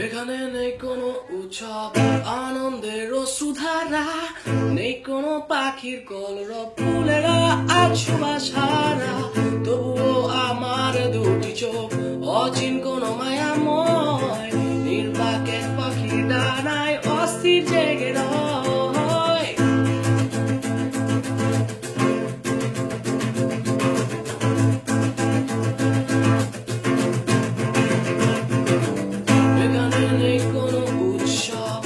এখানে নেই কোনো উৎসব আনন্দের সুধারা, নেই কোনো পাখির কলরব, ফুলেরা আজ সুবাস হারা। তবুও আমার দুটি চোখ অচিন কোনো মায়াময়, নির্বাক এক পাখির ডানায় অস্থির জেগে রয়। এখানে নেই কোনো উৎসব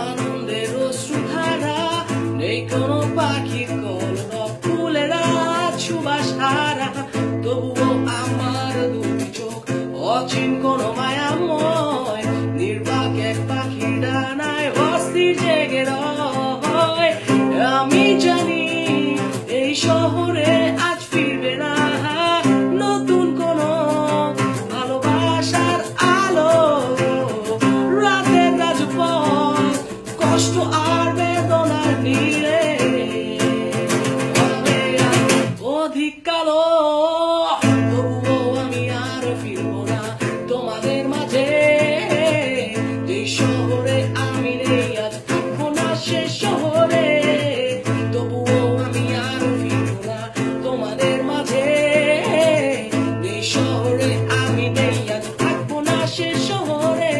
আনন্দের অশ্রুধারা, নেই কোনো পাখির কলরব, ফুলেরা সুবাস হারা। তবুও আমার দুটি চোখ অচিন কোনো মায়াময়, নির্বাক এক পাখির ডানায় অস্থির জেগে রয়। আমি জানি এই শহরে আজ ফিরবে না নতুন কোনো ভালোবাসার আলো। রাতের রাজপথ কষ্ট আর বেদনার নীড়ে অধিক কালো। তবুও আমি আর ফিরবো না তোমাদের মাঝে, যে শহরে আমি নেই আজ থাকবো না সে শহরে। তবুও আমি আর ফিরবো না তোমাদের মাঝে, যে শহরে আমি নেই আজ থাকবো না সে শহরে।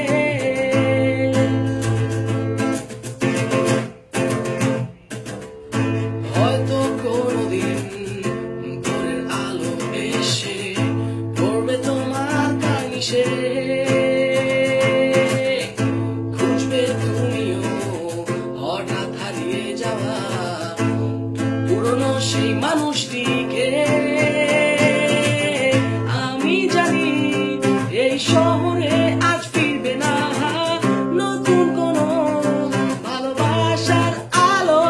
হয়তো কোনোদিন ভোরের আলো এসে পড়বে তোমার কানিসে, খুঁজবে তুমিও হঠাৎ হারিয়ে যাওয়া পুরনো সেই মানুষটিকে। আমি জানি এই শহরে আজ ফিরবে না নতুন কোনো ভালোবাসার আলো।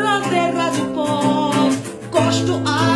রাতের রাজপথ কষ্ট আর